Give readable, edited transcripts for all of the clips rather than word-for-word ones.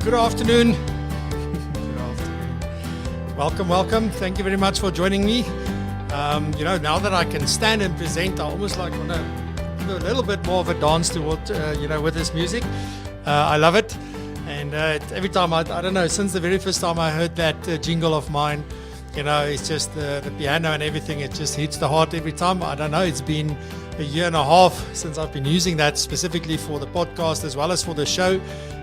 Good afternoon. Good afternoon. Welcome. Thank you very much for joining me. Now that I can stand and present, I almost like want to do a little bit more of a dance to what, with this music. I love it. And every time, I don't know, since the very first time I heard that jingle of mine, it's just the piano and everything, it just hits the heart every time. I don't know, it's been a year and a half since I've been using that specifically for the podcast as well as for the show.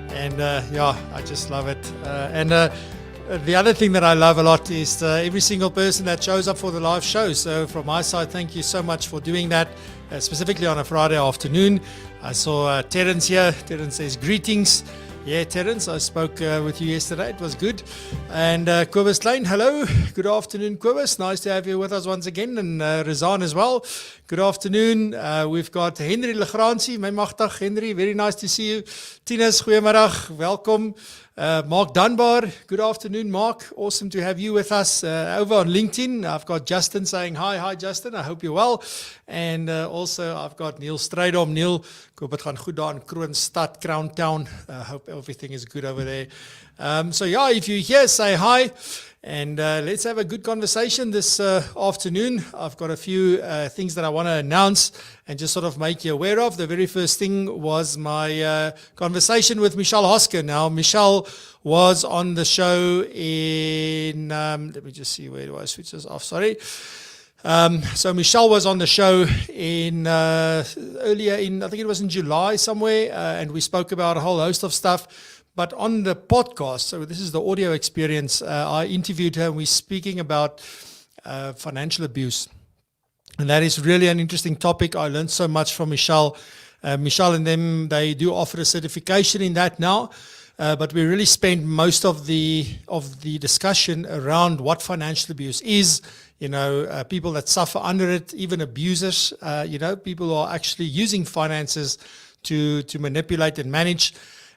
And I just love it. The other thing that I love a lot is every single person that shows up for the live show. So from my side, thank you so much for doing that, specifically on a Friday afternoon. I saw Terence here. Terence says greetings. Yeah, Terence, I spoke with you yesterday. It was good. And Kobus Klein, hello. Good afternoon, Kobus. Nice to have you with us once again. And Rizan as well. Good afternoon. We've got Henry Legrandsie. My magtig, Henry. Very nice to see you. Tinus, goeiemiddag. Welcome. Mark Dunbar. Good afternoon, Mark. Awesome to have you with us over on LinkedIn. I've got Justin saying hi. Hi, Justin. I hope you're well. And also I've got Neil Strydom. Neil, ek hoop het gaan goed daar in Kroonstad, Crown Town. Hope everything is good over there. If you're here, say hi. And let's have a good conversation this afternoon. I've got a few things that I want to announce and just sort of make you aware of. The very first thing was my conversation with Michelle Hosker. Now, Michelle was on the show in, let me just see, where do I switch this off? Sorry. So Michelle was on the show in earlier in, I think it was in July somewhere, and we spoke about a whole host of stuff. But on the podcast, so this is the audio experience, I interviewed her and we're speaking about financial abuse. And that is really an interesting topic. I learned so much from Michelle. Michelle and them, they do offer a certification in that now. But we really spent most of the discussion around what financial abuse is, people that suffer under it, even abusers, people who are actually using finances to manipulate and manage.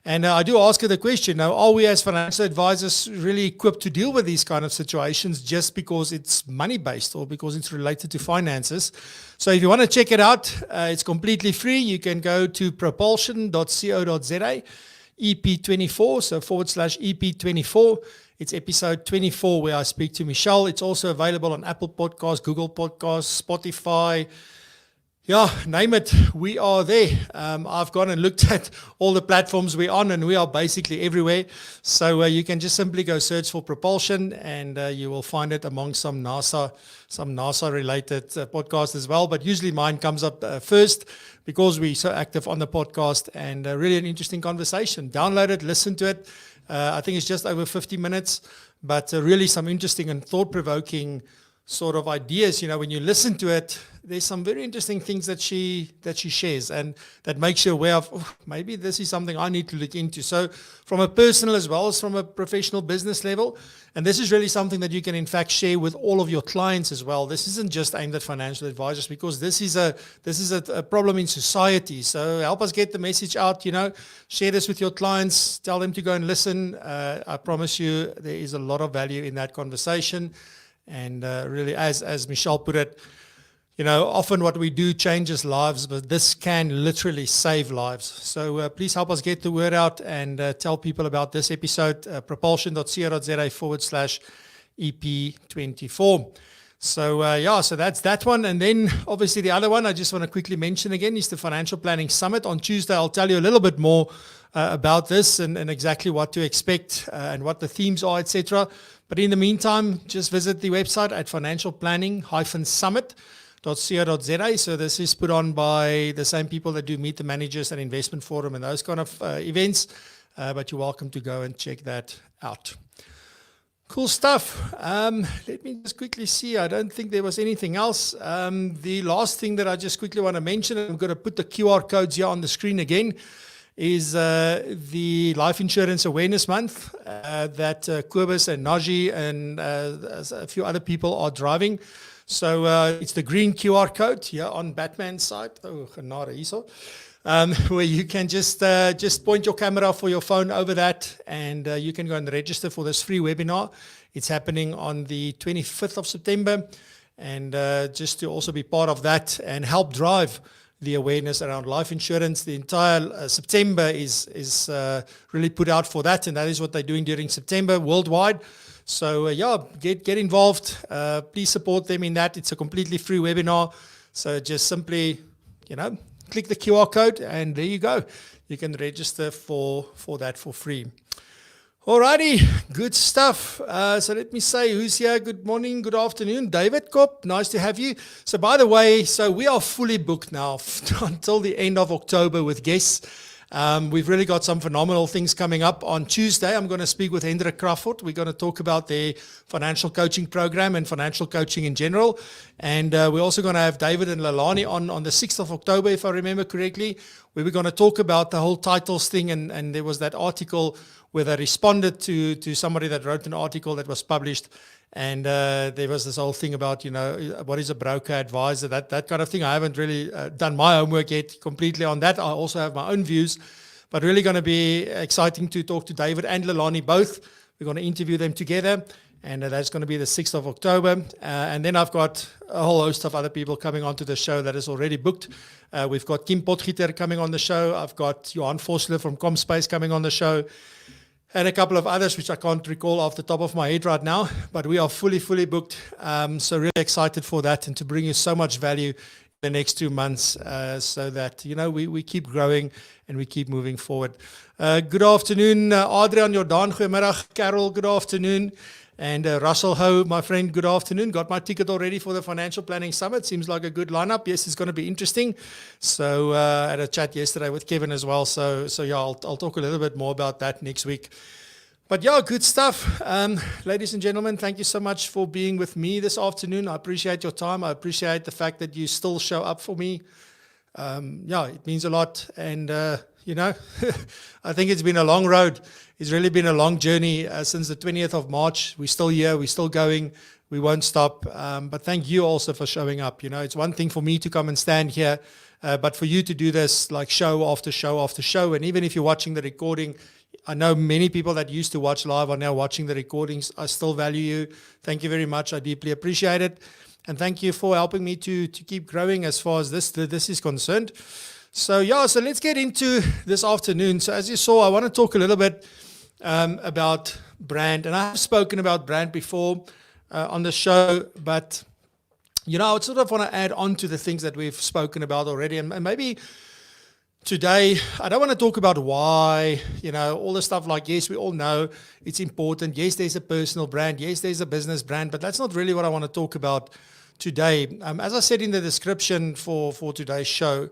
And I do ask her the question, now, are we as financial advisors really equipped to deal with these kind of situations just because it's money-based or because it's related to finances? So if you want to check it out, it's completely free. You can go to propulsion.co.za, EP24, so /EP24. It's episode 24 where I speak to Michelle. It's also available on Apple Podcasts, Google Podcasts, Spotify. Yeah, name it, we are there. I've gone and looked at all the platforms we're on and we are basically everywhere. So you can just simply go search for Propulsion and you will find it among some NASA related podcasts as well. But usually mine comes up first because we're so active on the podcast and really an interesting conversation. Download it, listen to it. I think it's just over 50 minutes, but really some interesting and thought-provoking sort of ideas. When you listen to it, there's some very interesting things that she shares and that makes you aware of, maybe this is something I need to look into. So from a personal as well as from a professional business level, and this is really something that you can in fact share with all of your clients as well. This isn't just aimed at financial advisors because this is a problem in society. So help us get the message out, share this with your clients, tell them to go and listen. I promise you there is a lot of value in that conversation. And really, as Michelle put it, often what we do changes lives, but this can literally save lives. So please help us get the word out and tell people about this episode, propulsion.co.za /EP24. So that's that one. And then obviously the other one I just want to quickly mention again is the Financial Planning Summit. On Tuesday, I'll tell you a little bit more about this and exactly what to expect and what the themes are, etc. But in the meantime, just visit the website at financialplanning-summit.co.za. So this is put on by the same people that do Meet the Managers and Investment Forum and those kind of events. But you're welcome to go and check that out. Cool stuff. Let me just quickly see. I don't think there was anything else. The last thing that I just quickly want to mention, I'm going to put the QR codes here on the screen again, is the Life Insurance Awareness Month that Kobus and Naji and a few other people are driving. So it's the green QR code here on Batman's side. Oh, genade hierso. Where you can just point your camera for your phone over that and you can go and register for this free webinar. It's happening on the 25th of September and just to also be part of that and help drive the awareness around life insurance. The entire September is really put out for that, and that is what they're doing during September worldwide. So get involved. Please support them in that. It's a completely free webinar. So just simply, click the QR code, and there you go. You can register for that for free. Alrighty, good stuff. So let me say who's here. Good morning, good afternoon. David Kopp, nice to have you. So by the way, we are fully booked now until the end of October with guests. We've really got some phenomenal things coming up. On Tuesday, I'm going to speak with Hendrik Crawford. We're going to talk about their financial coaching program and financial coaching in general. And we're also going to have David and Lalani on the 6th of October, if I remember correctly, where we're going to talk about the whole titles thing. And there was that article where they responded to somebody that wrote an article that was published. And there was this whole thing about, what is a broker advisor, that kind of thing. I haven't really done my homework yet completely on that. I also have my own views, but really going to be exciting to talk to David and Lalani both. We're going to interview them together, and that's going to be the 6th of October. And then I've got a whole host of other people coming onto the show that is already booked. We've got Kim Potgieter coming on the show. I've got Johan Vossler from ComSpace coming on the show. And a couple of others, which I can't recall off the top of my head right now, but we are fully booked. So really excited for that and to bring you so much value in the next 2 months so that, we keep growing and we keep moving forward. Good afternoon, Adrian Jordan, goeiemiddag. Carol, good afternoon. And Russell Ho, my friend, good afternoon. Got my ticket already for the Financial Planning Summit. Seems like a good lineup. Yes, it's going to be interesting. So I had a chat yesterday with Kevin as well. So I'll talk a little bit more about that next week. But good stuff. Ladies and gentlemen, thank you so much for being with me this afternoon. I appreciate your time. I appreciate the fact that you still show up for me. It means a lot. And, I think it's been a long road. It's really been a long journey since the 20th of March. We're still here. We're still going. We won't stop. But thank you also for showing up. It's one thing for me to come and stand here, but for you to do this like show after show after show. And even if you're watching the recording, I know many people that used to watch live are now watching the recordings. I still value you. Thank you very much. I deeply appreciate it. And thank you for helping me to keep growing as far as this is concerned. So let's get into this afternoon. So as you saw, I want to talk a little bit about brand. And I have spoken about brand before on the show, but, I would sort of want to add on to the things that we've spoken about already. And maybe today, I don't want to talk about why, all the stuff like, yes, we all know it's important. Yes, there's a personal brand. Yes, there's a business brand, but that's not really what I want to talk about today. As I said in the description for today's show,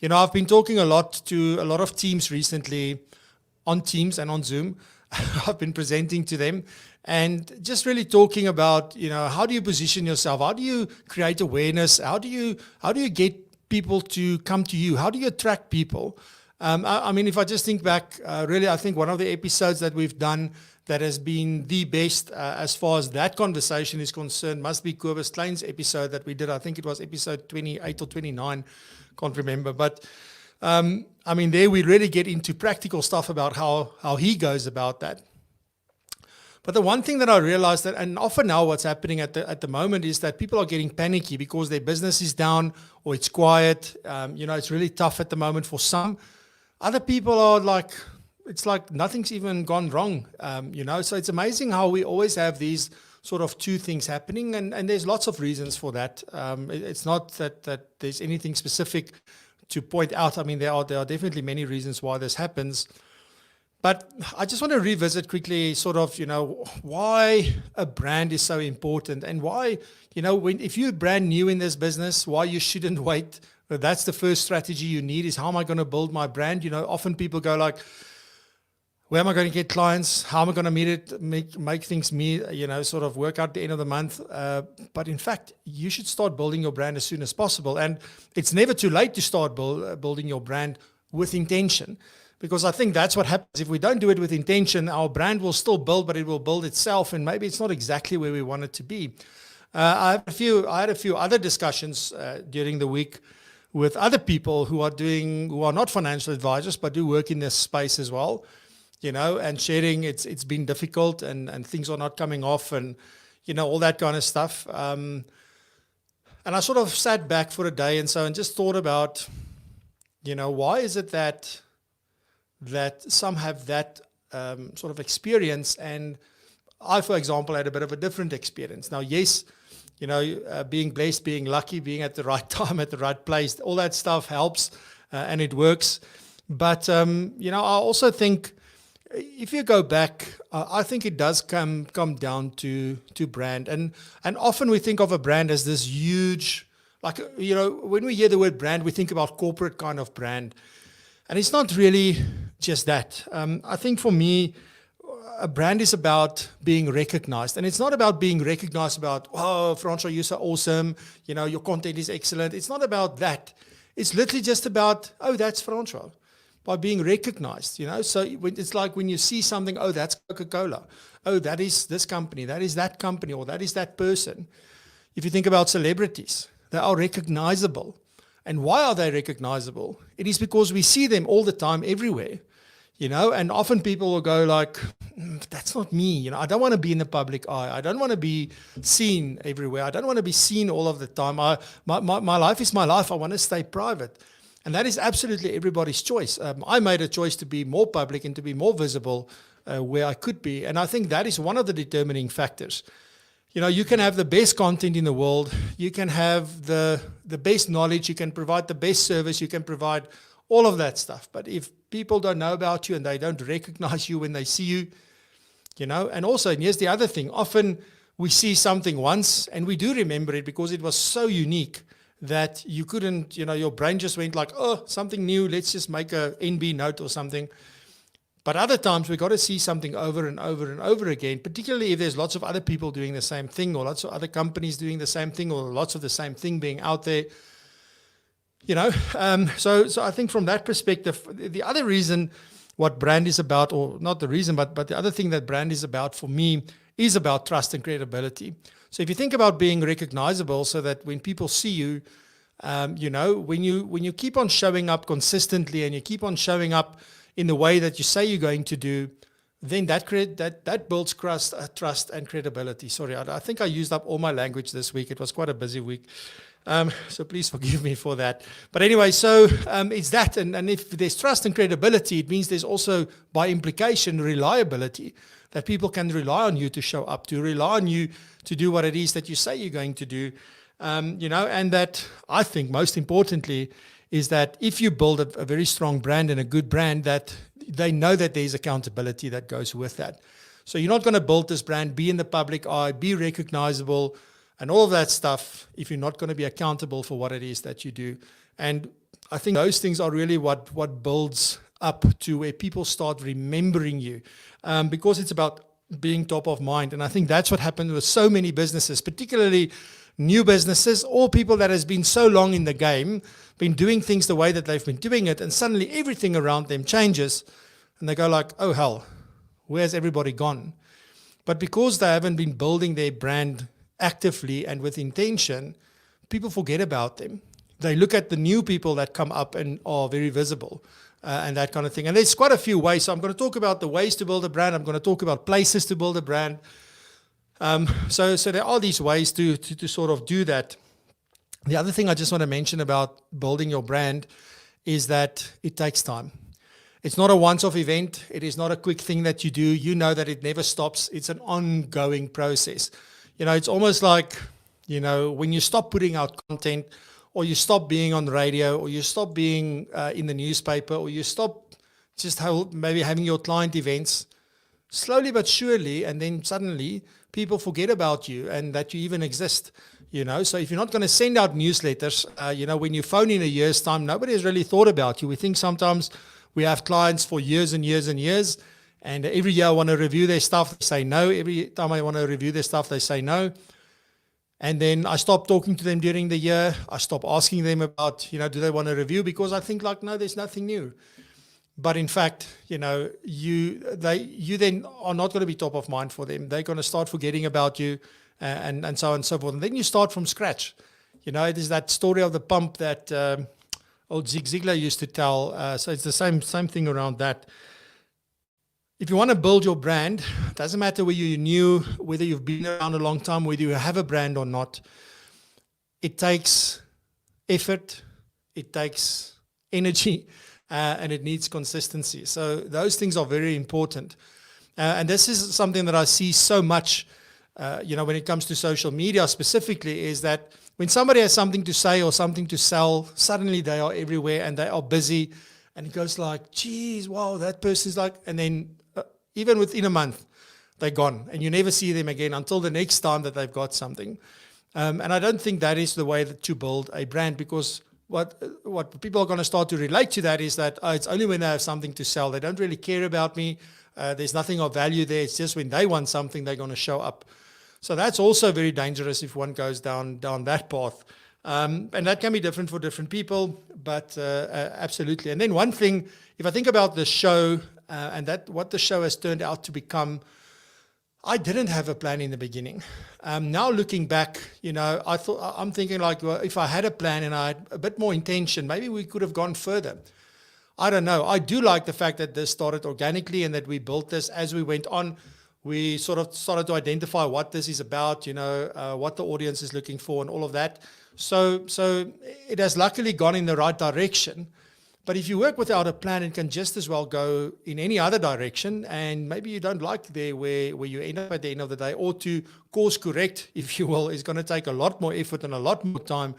I've been talking a lot to a lot of teams recently on Teams and on Zoom. I've been presenting to them and just really talking about, how do you position yourself? How do you create awareness? How do you get people to come to you? How do you attract people? If I just think back, really, I think one of the episodes that we've done that has been the best as far as that conversation is concerned must be Kobus Klein's episode that we did. I think it was episode 28 or 29. Can't remember. But, there we really get into practical stuff about how he goes about that. But the one thing that I realized that, and often now what's happening at the moment is that people are getting panicky because their business is down or it's quiet. It's really tough at the moment for some. Other people are like, it's like nothing's even gone wrong, So it's amazing how we always have these sort of two things happening, and there's lots of reasons for that. It's not that there's anything specific to point out. There are definitely many reasons why this happens. But I just want to revisit quickly sort of, why a brand is so important and why, if you're brand new in this business, why you shouldn't wait. That's the first strategy you need is how am I going to build my brand? Often people go like, where am I going to get clients? How am I going to make things sort of work out at the end of the month? But in fact, you should start building your brand as soon as possible. And it's never too late to start building your brand with intention. Because I think that's what happens. If we don't do it with intention, our brand will still build, but it will build itself. And maybe it's not exactly where we want it to be. I had a few other discussions during the week with other people who are not financial advisors, but do work in this space as well. And sharing, it's been difficult and things are not coming off and, all that kind of stuff. And I sort of sat back for a day and just thought about, why is it that some have that sort of experience, and I, for example, had a bit of a different experience. Now, yes, being blessed, being lucky, being at the right time, at the right place, all that stuff helps and it works. But, I also think if you go back, I think it does come down to brand. And often we think of a brand as this huge, like, when we hear the word brand, we think about corporate kind of brand. And it's not really just that. I think for me, a brand is about being recognized. And it's not about being recognized about, oh, Francois, you're so awesome. Your content is excellent. It's not about that. It's literally just about, oh, that's Francois. By being recognized, So it's like when you see something, oh, that's Coca-Cola. Oh, that is this company. That is that company, or that is that person. If you think about celebrities, they are recognizable. And why are they recognizable? It is because we see them all the time, everywhere. And often people will go like, that's not me. I don't want to be in the public eye. I don't want to be seen everywhere. I don't want to be seen all of the time. My life is my life. I want to stay private. And that is absolutely everybody's choice. I made a choice to be more public and to be more visible where I could be. And I think that is one of the determining factors. You can have the best content in the world. You can have the best knowledge. You can provide the best service. You can provide all of that stuff. But if people don't know about you and they don't recognize you when they see you, and also, and here's the other thing, often we see something once and we do remember it because it was so unique that you couldn't, your brain just went like, oh, something new, let's just make a NB note or something. But other times we got to see something over and over and over again, particularly if there's lots of other people doing the same thing, or lots of other companies doing the same thing, or lots of the same thing being out there. So I think from that perspective, the other reason what brand is about, or not the reason, but the other thing that brand is about for me is about trust and credibility. So if you think about being recognizable, so that when people see you, when you keep on showing up consistently and you keep on showing up in the way that you say you're going to do, then that builds trust and credibility. Sorry, I think I used up all my language this week. It was quite a busy week. So please forgive me for that. But anyway, so it's that. And if there's trust and credibility, it means there's also, by implication, reliability, that people can rely on you to show up, to rely on you to do what it is that you say you're going to do. And that, I think, most importantly, is that if you build a very strong brand and a good brand, that they know that there's accountability that goes with that. So you're not going to build this brand, be in the public eye, be recognizable, and all of that stuff if you're not going to be accountable for what it is that you do. And I think those things are really what builds up to where people start remembering you, because it's about being top of mind. And I think that's what happened with so many businesses, particularly new businesses, or people that has been so long in the game, been doing things the way that they've been doing it, and suddenly everything around them changes, and they go like, oh hell, where's everybody gone? But because they haven't been building their brand actively and with intention, people forget about them. They look at the new people that come up and are very visible, and that kind of thing. And there's quite a few ways. So I'm going to talk about the ways to build a brand. I'm going to talk about places to build a brand. So there are these ways to sort of do that. The other thing I just want to mention about building your brand is that it takes time. It's not a once-off event. It is not a quick thing that you do. You know that it never stops. It's an ongoing process. It's almost like, when you stop putting out content, or you stop being on the radio, or you stop being in the newspaper, or you stop just maybe having your client events, slowly but surely, and then suddenly people forget about you and that you even exist. So if you're not going to send out newsletters, when you phone in a year's time, nobody has really thought about you. We think sometimes we have clients for years and years and years, and every year I want to review their stuff, they say no. Every time I want to review their stuff, they say no. And then I stop talking to them during the year. I stop asking them about, do they want to review? Because I think like, no, there's nothing new. But in fact, you then are not going to be top of mind for them. They're going to start forgetting about you, and so on and so forth. And then you start from scratch. It is that story of the pump that old Zig Ziglar used to tell. So it's the same thing around that. If you want to build your brand, it doesn't matter whether you're new, whether you've been around a long time, whether you have a brand or not. It takes effort. It takes energy, and it needs consistency. So those things are very important. And this is something that I see so much, when it comes to social media specifically, is that when somebody has something to say or something to sell, suddenly they are everywhere and they are busy. And it goes like, geez, wow, that person's like, and then even within a month, they're gone. And you never see them again until the next time that they've got something. And I don't think that is the way to build a brand, because what people are going to start to relate to that is that it's only when they have something to sell. They don't really care about me. There's nothing of value there. It's just when they want something, they're going to show up. So that's also very dangerous if one goes down that path. And that can be different for different people, but absolutely. And then one thing, if I think about the show and that what the show has turned out to become, I didn't have a plan in the beginning. Now looking back, I'm thinking like, well, if I had a plan and I had a bit more intention, maybe we could have gone further. I don't know. I do like the fact that this started organically and that we built this as we went on. We sort of started to identify what this is about, what the audience is looking for and all of that. So it has luckily gone in the right direction. But if you work without a plan, it can just as well go in any other direction. And maybe you don't like there where you end up at the end of the day, or to course correct, if you will, is going to take a lot more effort and a lot more time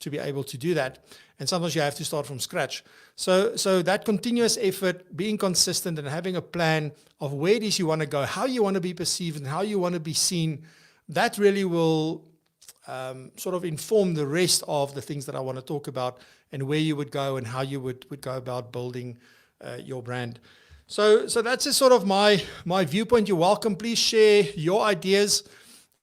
to be able to do that. And sometimes you have to start from scratch. So that continuous effort, being consistent and having a plan of where it is you want to go, how you want to be perceived and how you want to be seen, that really will sort of inform the rest of the things that I want to talk about and where you would go and how you would go about building your brand. So that's just sort of my viewpoint. You're welcome. Please share your ideas,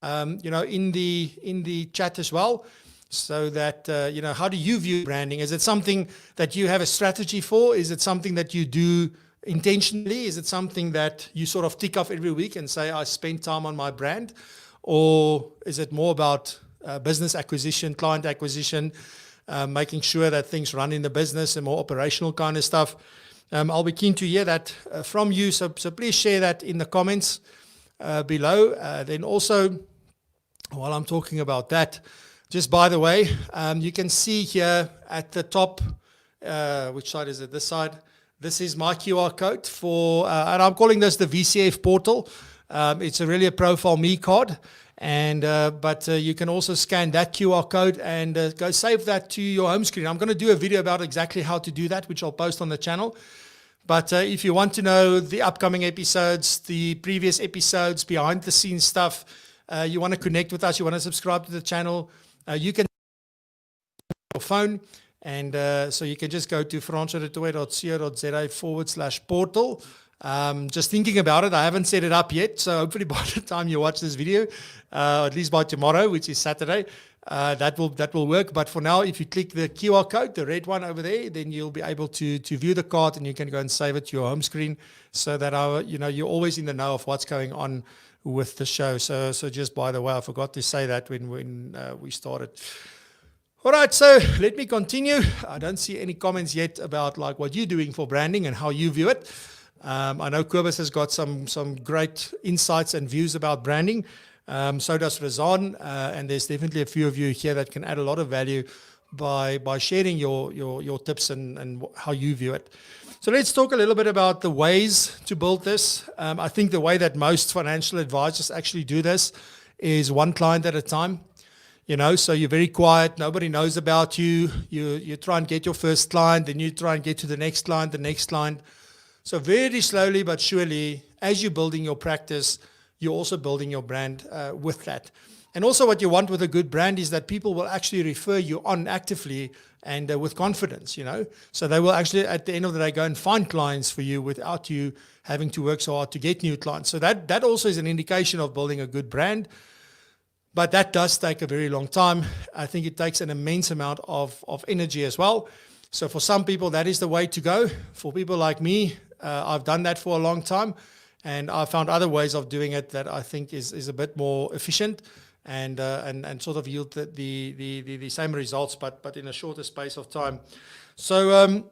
in the chat as well. So that, how do you view branding? Is it something that you have a strategy for? Is it something that you do intentionally? Is it something that you sort of tick off every week and say, I spend time on my brand? Or is it more about business acquisition, client acquisition, making sure that things run in the business and more operational kind of stuff? I'll be keen to hear that from you. So please share that in the comments below. Then also, while I'm talking about that, just by the way, you can see here at the top, which side is it? This side. This is my QR code for, and I'm calling this the VCF portal. It's really a Profile Me card. And but you can also scan that QR code and go save that to your home screen. I'm going to do a video about exactly how to do that, which I'll post on the channel. But if you want to know the upcoming episodes, the previous episodes, behind the scenes stuff, you want to connect with us, you want to subscribe to the channel, you can your phone, and so you can just go to francoisdetour.co.za/portal. Just thinking about it, I haven't set it up yet, so hopefully by the time you watch this video, at least by tomorrow, which is Saturday, that will work. But for now, if you click the QR code, the red one over there, then you'll be able to view the card, and you can go and save it to your home screen, so that you're always in the know of what's going on with the show. So just by the way, I forgot to say that when we started. All right, so let me continue. I don't see any comments yet about like what you're doing for branding and how you view it. I know Kobus has got some great insights and views about branding. So does Razan, and there's definitely a few of you here that can add a lot of value by sharing your tips and how you view it. So let's talk a little bit about the ways to build this. I think the way that most financial advisors actually do this is one client at a time. So you're very quiet, nobody knows about you. You try and get your first client, then you try and get to the next client, the next client. So very slowly but surely, as you're building your practice, you're also building your brand with that. And also what you want with a good brand is that people will actually refer you on actively and with confidence, So they will actually, at the end of the day, go and find clients for you without you having to work so hard to get new clients. So that also is an indication of building a good brand. But that does take a very long time. I think it takes an immense amount of energy as well. So for some people, that is the way to go. For people like me, I've done that for a long time. And I found other ways of doing it that I think is a bit more efficient and sort of yield the same results, but in a shorter space of time. So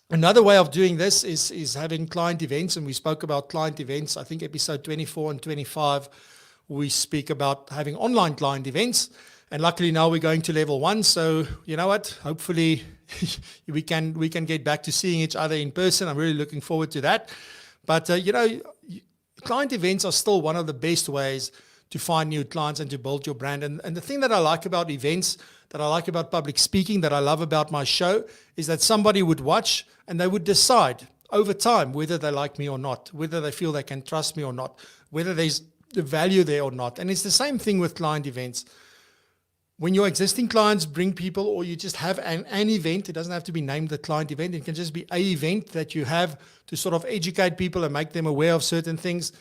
another way of doing this is having client events, and we spoke about client events. I think episode 24 and 25, we speak about having online client events. And luckily now we're going to level 1. So you know what? Hopefully we can get back to seeing each other in person. I'm really looking forward to that. But client events are still one of the best ways to find new clients and to build your brand. And the thing that I like about events, that I like about public speaking, that I love about my show, is that somebody would watch and they would decide over time whether they like me or not, whether they feel they can trust me or not, whether there's the value there or not. And it's the same thing with client events. When your existing clients bring people, or you just have an event, it doesn't have to be named the client event, it can just be an event that you have to sort of educate people and make them aware of certain things.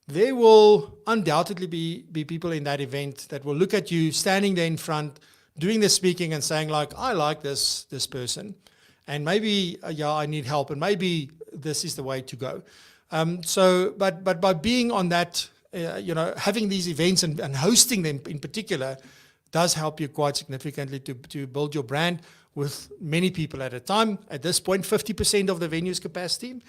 There will undoubtedly be people in that event that will look at you standing there in front, doing the speaking and saying like, I like this person, and maybe, I need help, and maybe this is the way to go. But by being on that, having these events and hosting them in particular, does help you quite significantly to build your brand with many people at a time. At this point, 50% of the venue's capacity,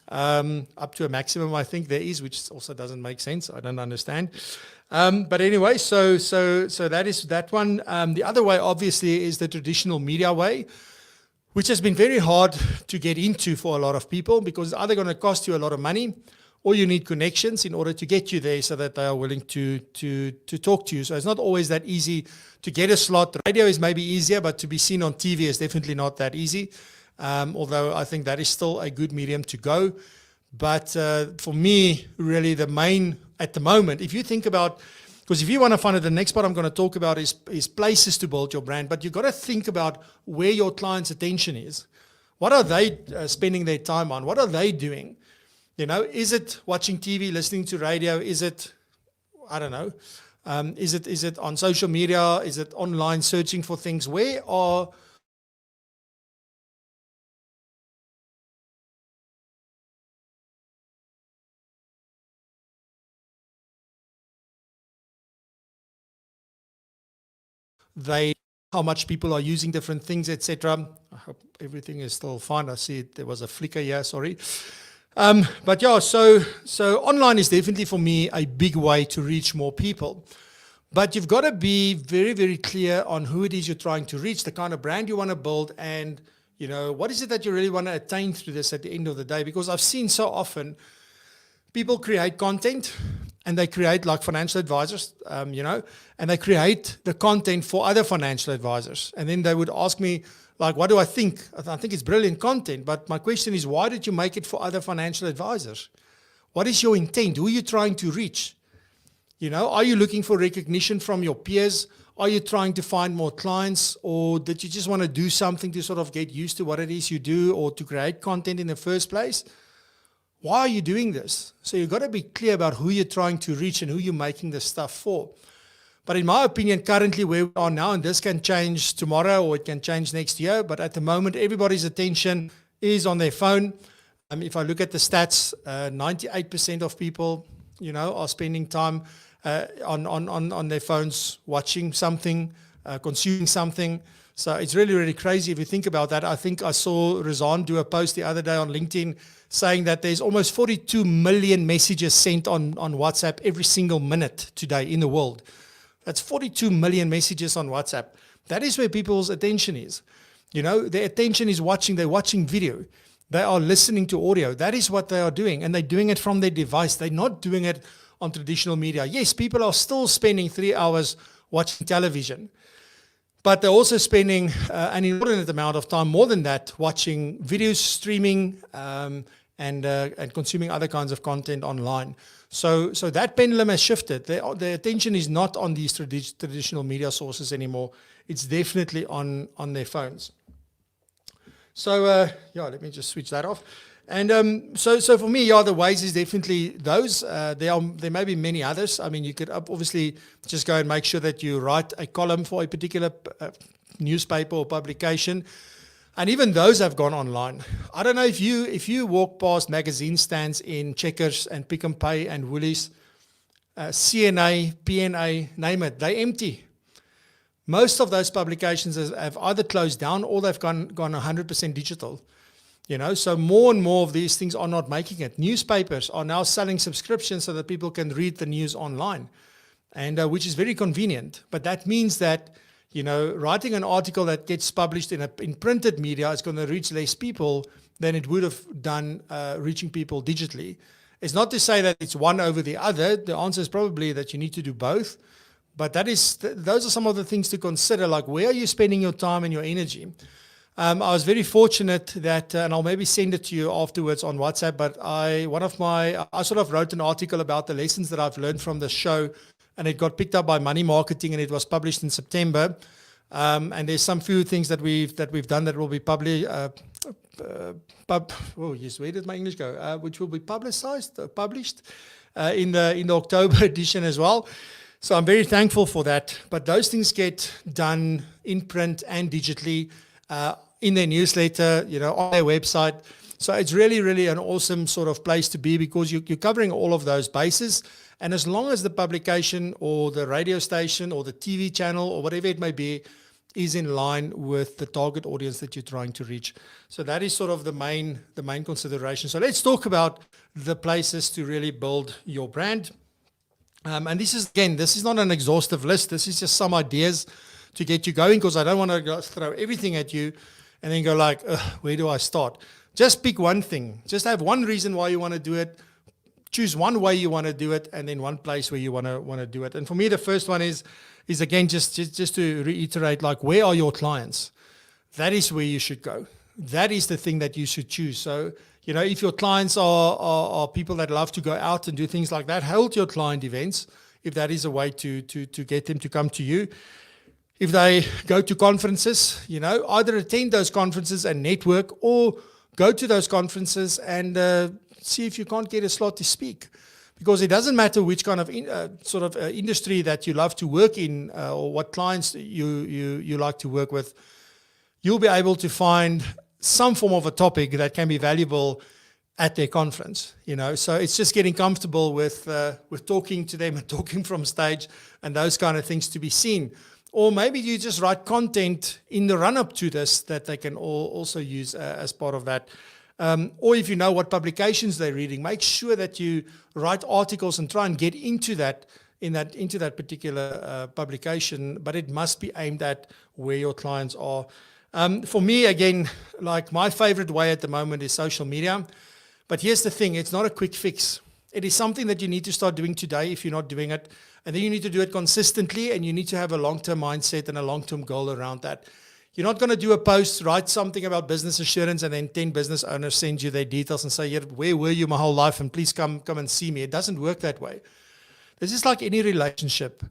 up to a maximum, I think there is, which also doesn't make sense. I don't understand. But anyway, so that is that one. The other way, obviously, is the traditional media way, which has been very hard to get into for a lot of people, because it's either going to cost you a lot of money, or you need connections in order to get you there so that they are willing to talk to you. So it's not always that easy to get a slot. Radio is maybe easier, but to be seen on TV is definitely not that easy, although I think that is still a good medium to go. But for me, really the main, at the moment, if you think about, because if you want to find it, the next part I'm going to talk about is places to build your brand, but you've got to think about where your client's attention is. What are they spending their time on? What are they doing? Is it watching TV, listening to radio? Is it, I don't know, is it on social media? Is it online searching for things? Where are they, how much people are using different things, etc. I hope everything is still fine. I see there was a flicker here, sorry. But yeah, so online is definitely for me a big way to reach more people. But you've got to be very, very clear on who it is you're trying to reach, the kind of brand you want to build, and what is it that you really want to attain through this at the end of the day? Because I've seen so often people create content, and they create like financial advisors, and they create the content for other financial advisors. And then they would ask me, like, what do I think? I think it's brilliant content, but my question is, why did you make it for other financial advisors? What is your intent? Who are you trying to reach? Are you looking for recognition from your peers? Are you trying to find more clients? Or did you just want to do something to sort of get used to what it is you do, or to create content in the first place? Why are you doing this? So you've got to be clear about who you're trying to reach and who you're making this stuff for. But in my opinion, currently where we are now, and this can change tomorrow or it can change next year, but at the moment, everybody's attention is on their phone. If I look at the stats, 98% of people, are spending time on their phones, watching something, consuming something. So it's really, really crazy if you think about that. I think I saw Razan do a post the other day on LinkedIn saying that there's almost 42 million messages sent on WhatsApp every single minute today in the world. That's 42 million messages on WhatsApp. That is where people's attention is. Their attention is they're watching video. They are listening to audio. That is what they are doing. And they're doing it from their device. They're not doing it on traditional media. Yes, people are still spending 3 hours watching television, but they're also spending an inordinate amount of time, more than that, watching videos, streaming, and consuming other kinds of content online. So that pendulum has shifted. Their attention is not on these traditional media sources anymore. It's definitely on their phones. So let me just switch that off. And so for me, the ways is definitely those. There may be many others. I mean, you could obviously just go and make sure that you write a column for a particular newspaper or publication. And even those have gone online. I don't know if you walk past magazine stands in Checkers and Pick n Pay and Woolies, CNA, PNA, name it, they're empty. Most of those publications have either closed down or they've gone 100% digital. So more and more of these things are not making it. Newspapers are now selling subscriptions so that people can read the news online, and which is very convenient. But that means that writing an article that gets published in printed media is going to reach less people than it would have done reaching people digitally. It's not to say that it's one over the other. The answer is probably that you need to do both. But those are some of the things to consider, like where are you spending your time and your energy? I was very fortunate that, and I'll maybe send it to you afterwards on WhatsApp, but I sort of wrote an article about the lessons that I've learned from the show, and it got picked up by Money Marketing, and it was published in September. And there's some few things that we've done that will be published. Where did my English go? Which will be published in the October edition as well. So I'm very thankful for that. But those things get done in print and digitally, in their newsletter, on their website. So it's really, really an awesome sort of place to be, because you're covering all of those bases. And as long as the publication or the radio station or the TV channel or whatever it may be is in line with the target audience that you're trying to reach. So that is sort of the main consideration. So let's talk about the places to really build your brand. And this is not an exhaustive list. This is just some ideas to get you going, because I don't want to throw everything at you and then go like, where do I start? Just pick one thing. Just have one reason why you want to do it. Choose one way you want to do it, and then one place where you want to do it. And for me, the first one is again, just to reiterate, like, where are your clients? That is where you should go. That is the thing that you should choose. So, if your clients are people that love to go out and do things like that, hold your client events, if that is a way to get them to come to you. If they go to conferences, either attend those conferences and network, or go to those conferences and see if you can't get a slot to speak. Because it doesn't matter which kind of industry that you love to work in, or what clients you like to work with, you'll be able to find some form of a topic that can be valuable at their conference. So it's just getting comfortable with talking to them and talking from stage and those kind of things to be seen. Or maybe you just write content in the run-up to this that they can also use as part of that. Or if you know what publications they're reading, make sure that you write articles and try and get into that particular publication, but it must be aimed at where your clients are. For me, again, like, my favorite way at the moment is social media. But here's the thing, it's not a quick fix. It is something that you need to start doing today if you're not doing it. And then you need to do it consistently, and you need to have a long-term mindset and a long-term goal around that. You're not going to do a post, write something about business assurance, and then 10 business owners send you their details and say, yeah, where were you my whole life, and please come and see me. It doesn't work that way. This is like any relationship.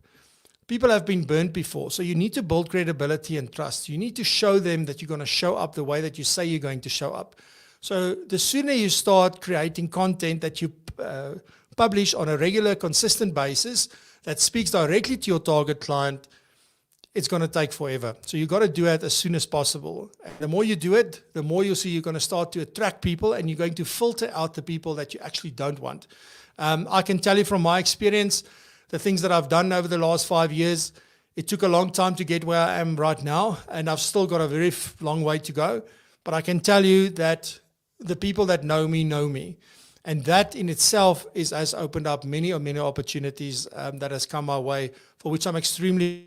People have been burnt before, so you need to build credibility and trust. You need to show them that you're going to show up the way that you say you're going to show up. So the sooner you start creating content that you publish on a regular, consistent basis that speaks directly to your target client, it's going to take forever. So you've got to do it as soon as possible. And the more you do it, the more you'll see you're going to start to attract people, and you're going to filter out the people that you actually don't want. I can tell you from my experience, the things that I've done over the last 5 years, it took a long time to get where I am right now, and I've still got a very long way to go. But I can tell you that the people that know me know me. And that in itself has opened up many opportunities that has come my way, for which I'm extremely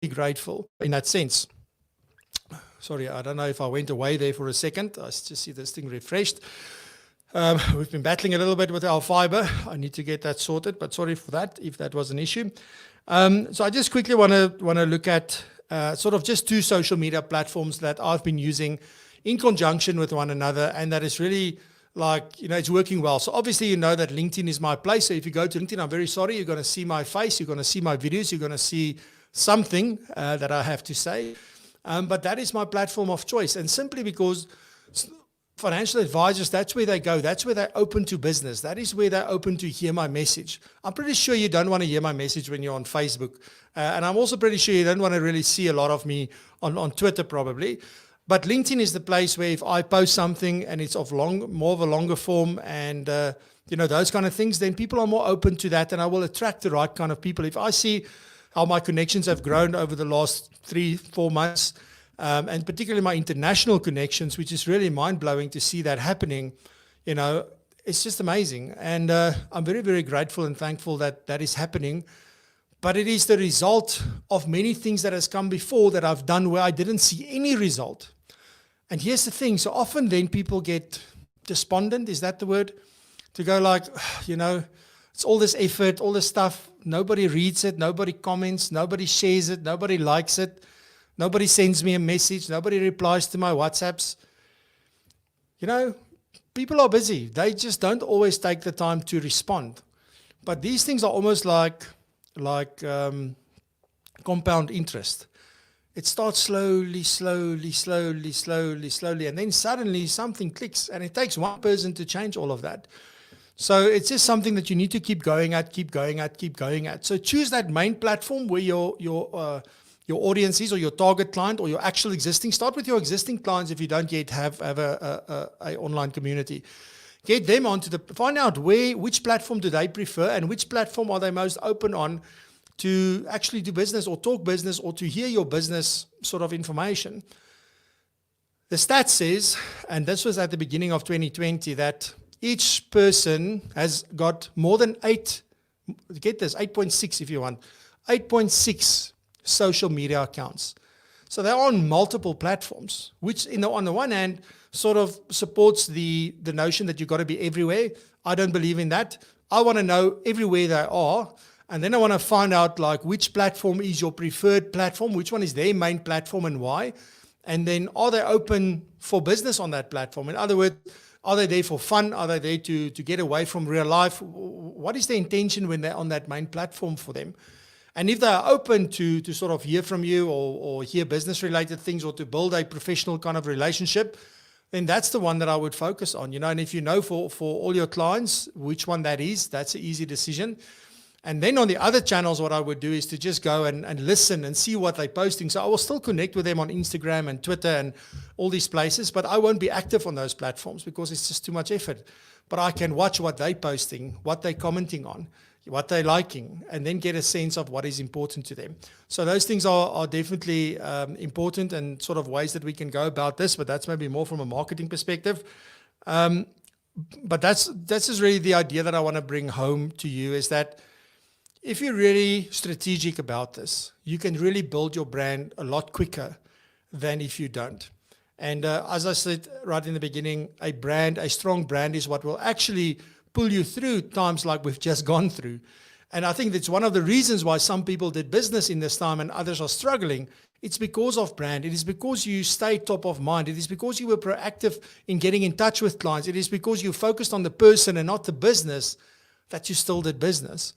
grateful in that sense. Sorry, I don't know if I went away there for a second. I just see this thing refreshed. We've been battling a little bit with our fiber. I need to get that sorted, but sorry for that if that was an issue. So I just quickly want to look at sort of just two social media platforms that I've been using in conjunction with one another, and that is really it's working well. So obviously you know that LinkedIn is my place. So if you go to LinkedIn, I'm very sorry, you're going to see my face, you're going to see my videos, you're going to see something that I have to say. But that is my platform of choice, and simply because financial advisors, that's where they go. That's where they're open to business. That is where they're open to hear my message. I'm pretty sure you don't want to hear my message when you're on Facebook. And I'm also pretty sure you don't want to really see a lot of me on Twitter probably. But LinkedIn is the place where if I post something and it's more of a longer form and those kind of things, then people are more open to that, and I will attract the right kind of people. If I see how my connections have grown over the last 3-4 months, and particularly my international connections, which is really mind-blowing to see that happening. It's just amazing. And I'm very, very grateful and thankful that that is happening. But it is the result of many things that has come before that I've done where I didn't see any result. And here's the thing. So often then people get despondent, is that the word? To go like, it's all this effort, all this stuff. Nobody reads it, nobody comments, nobody shares it, nobody likes it. Nobody sends me a message, nobody replies to my WhatsApps. People are busy. They just don't always take the time to respond. But these things are almost like compound interest. It starts slowly, and then suddenly something clicks, and it takes one person to change all of that. So it's just something that you need to keep going at. So choose that main platform where your audience is, or your target client, or your actual existing. Start with your existing clients if you don't yet have a online community. Get them find out which platform do they prefer, and which platform are they most open on to actually do business or talk business or to hear your business sort of information. The stat says, and this was at the beginning of 2020, that each person has got more than 8.6 if you want, 8.6 social media accounts. So they're on multiple platforms, which on the one hand sort of supports the notion that you've got to be everywhere. I don't believe in that. I want to know everywhere they are. And then I want to find out which platform is your preferred platform, which one is their main platform and why. And then are they open for business on that platform? In other words, are they there for fun? Are they there to get away from real life? What is the intention when they're on that main platform for them? And if they are open to sort of hear from you or hear business-related things or to build a professional kind of relationship, then that's the one that I would focus on. And if you know for all your clients which one that is, that's an easy decision. And then on the other channels, what I would do is to just go and listen and see what they're posting. So I will still connect with them on Instagram and Twitter and all these places, but I won't be active on those platforms because it's just too much effort. But I can watch what they're posting, what they're commenting on, what they're liking, and then get a sense of what is important to them. So those things are definitely important and sort of ways that we can go about this, but that's maybe more from a marketing perspective. But that's just really the idea that I want to bring home to you, is that if you're really strategic about this, you can really build your brand a lot quicker than if you don't. And as I said right in the beginning, a strong brand is what will actually pull you through times like we've just gone through. And I think that's one of the reasons why some people did business in this time and others are struggling. It's because of brand. It is because you stay top of mind. It is because you were proactive in getting in touch with clients. It is because you focused on the person and not the business that you still did business.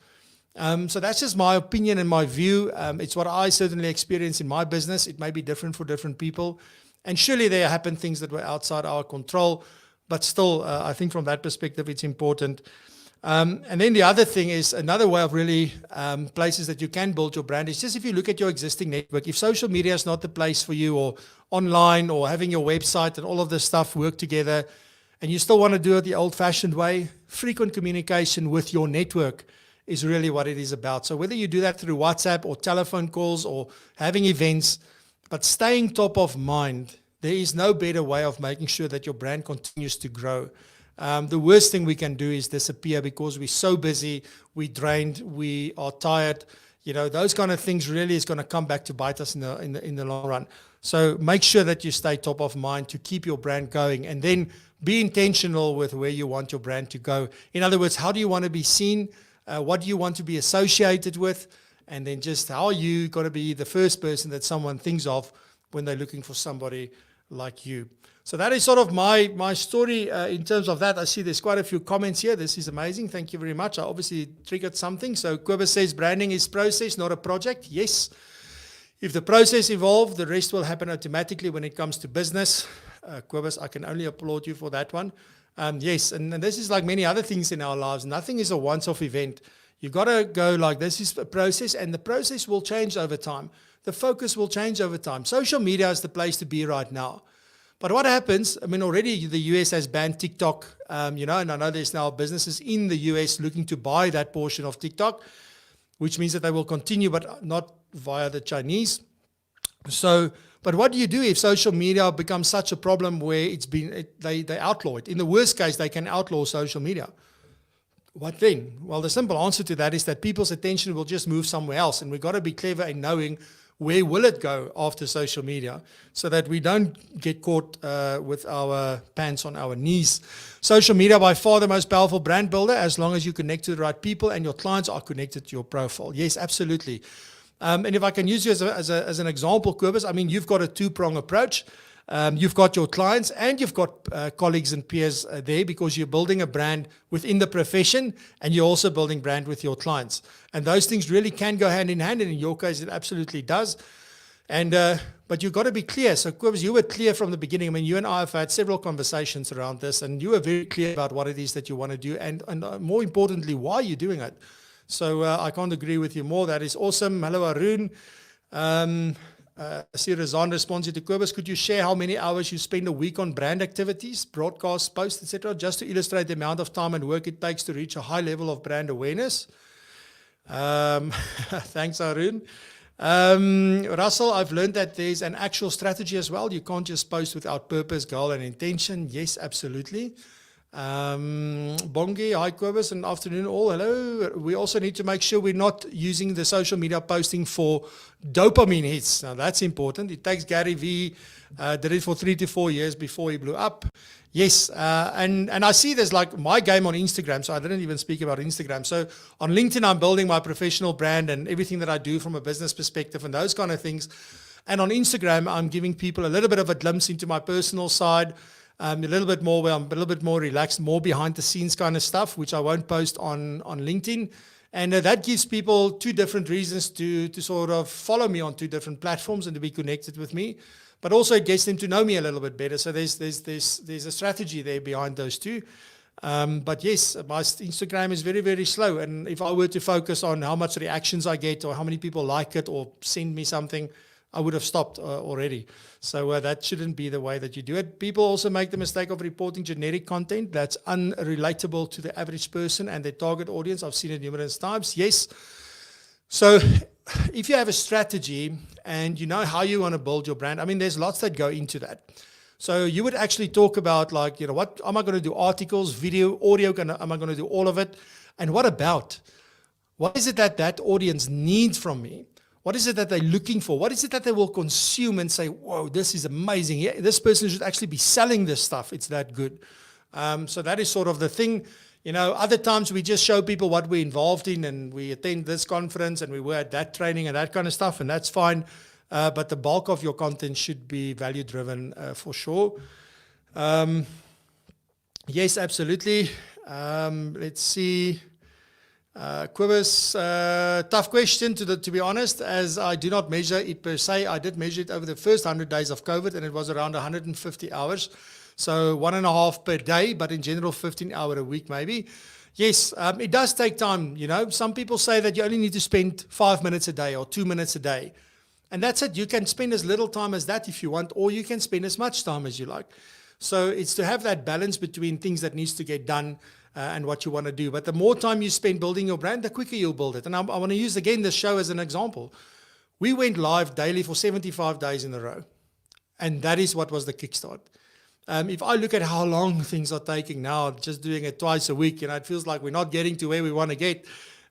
So that's just my opinion and my view. It's what I certainly experienced in my business. It may be different for different people. And surely there happened things that were outside our control. But still, I think from that perspective, it's important. And then the other thing is another way of really places that you can build your brand is just if you look at your existing network. If social media is not the place for you, or online, or having your website and all of this stuff work together, and you still want to do it the old-fashioned way, frequent communication with your network is really what it is about. So whether you do that through WhatsApp or telephone calls or having events, but staying top of mind, there is no better way of making sure that your brand continues to grow. The worst thing we can do is disappear because we're so busy, we're drained, we are tired. Those kind of things really is going to come back to bite us in the long run. So make sure that you stay top of mind to keep your brand going, and then be intentional with where you want your brand to go. In other words, how do you want to be seen? What do you want to be associated with? And then just how are you going to be the first person that someone thinks of when they're looking for somebody like you. So that is sort of my story in terms of that. I see there's quite a few comments here. This is amazing. Thank you very much. I obviously triggered something. So Kobus says branding is process, not a project. Yes. If the process evolves, the rest will happen automatically when it comes to business. Kobus, I can only applaud you for that one. Yes, and this is like many other things in our lives. Nothing is a once-off event. You've got to go like this is a process, and the process will change over time. The focus will change over time. Social media is the place to be right now. But what happens, already the US has banned TikTok, and I know there's now businesses in the US looking to buy that portion of TikTok, which means that they will continue, but not via the Chinese. So, but what do you do if social media becomes such a problem where they outlaw it? In the worst case, they can outlaw social media. What then? Well, the simple answer to that is that people's attention will just move somewhere else, and we've got to be clever in knowing where will it go after social media so that we don't get caught with our pants on our knees. Social media, by far the most powerful brand builder, as long as you connect to the right people and your clients are connected to your profile. Yes, absolutely. And if I can use you as an example, Kobus, I mean, you've got a two-prong approach. You've got your clients and you've got colleagues and peers there because you're building a brand within the profession and you're also building brand with your clients. And those things really can go hand in hand, and in your case, it absolutely does. And but you've got to be clear. So, Kobus, you were clear from the beginning. I mean, you and I have had several conversations around this, and you were very clear about what it is that you want to do, and more importantly, why you're doing it. So I can't agree with you more. That is awesome. Hello, Arun. I see Razan responds to Kobus. Could you share how many hours you spend a week on brand activities, broadcasts, posts, etc., just to illustrate the amount of time and work it takes to reach a high level of brand awareness? Thanks, Arun. Russell, I've learned that there's an actual strategy as well. You can't just post without purpose, goal, and intention. Yes, absolutely. Bongi, hi Kobus, and afternoon all. Hello. We also need to make sure we're not using the social media posting for dopamine hits. Now that's important. It takes Gary V, did it for 3 to 4 years before he blew up. Yes, and I see there's like my game on Instagram, so I didn't even speak about Instagram. So on LinkedIn, I'm building my professional brand and everything that I do from a business perspective and those kind of things. And on Instagram, I'm giving people a little bit of a glimpse into my personal side. A little bit more where I'm a little bit more relaxed, more behind the scenes kind of stuff, which I won't post on LinkedIn. And that gives people two different reasons to sort of follow me on two different platforms and to be connected with me. But also it gets them to know me a little bit better. So there's a strategy there behind those two. But yes, my Instagram is very, very slow. And if I were to focus on how much reactions I get or how many people like it or send me something, I would have stopped already. So that shouldn't be the way that you do it. People also make the mistake of reporting generic content that's unrelatable to the average person and their target audience. I've seen it numerous times. Yes. So if you have a strategy and you know how you want to build your brand, I mean, there's lots that go into that. So you would actually talk about like, what am I going to do? Articles, video, audio, am I going to do all of it? And what about? What is it that audience needs from me? What is it that they're looking for? What is it that they will consume and say, whoa, this is amazing. Yeah, this person should actually be selling this stuff. It's that good. So that is sort of the thing. Other times we just show people what we're involved in and we attend this conference and we were at that training and that kind of stuff, and that's fine. But the bulk of your content should be value-driven for sure. Yes, absolutely. Let's see. Kobus, tough question to be honest, as I do not measure it per se. I did measure it over the first 100 days of COVID, and it was around 150 hours. So 1.5 per day, but in general, 15 hours a week maybe. Yes, it does take time. Some people say that you only need to spend 5 minutes a day or 2 minutes a day. And that's it. You can spend as little time as that if you want, or you can spend as much time as you like. So it's to have that balance between things that needs to get done and what you want to do. But the more time you spend building your brand, the quicker you'll build it. And I want to use again this show as an example. We went live daily for 75 days in a row. And that is what was the kickstart. If I look at how long things are taking now, just doing it twice a week, it feels like we're not getting to where we want to get.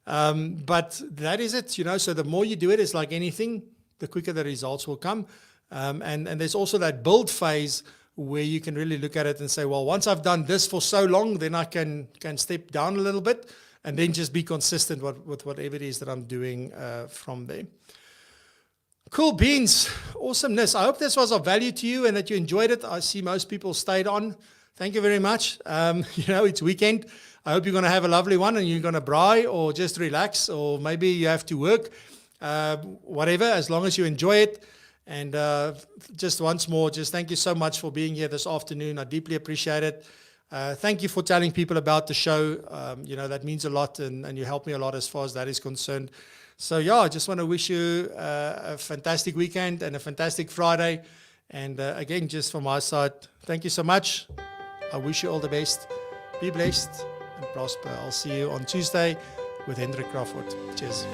But that is it, so the more you do it, it's like anything, the quicker the results will come. And there's also that build phase where you can really look at it and say, well, once I've done this for so long, then I can step down a little bit and then just be consistent with whatever it is that I'm doing from there. Cool beans. Awesomeness. I hope this was of value to you and that you enjoyed it. I see most people stayed on. Thank you very much. It's weekend. I hope you're going to have a lovely one and you're going to braai or just relax, or maybe you have to work, whatever, as long as you enjoy it. And just once more, just thank you so much for being here this afternoon. I deeply appreciate it. Thank you for telling people about the show. That means a lot, and you help me a lot as far as that is concerned. So, yeah, I just want to wish you a fantastic weekend and a fantastic Friday. And again, just from my side, thank you so much. I wish you all the best. Be blessed and prosper. I'll see you on Tuesday with Hendrik Crawford. Cheers.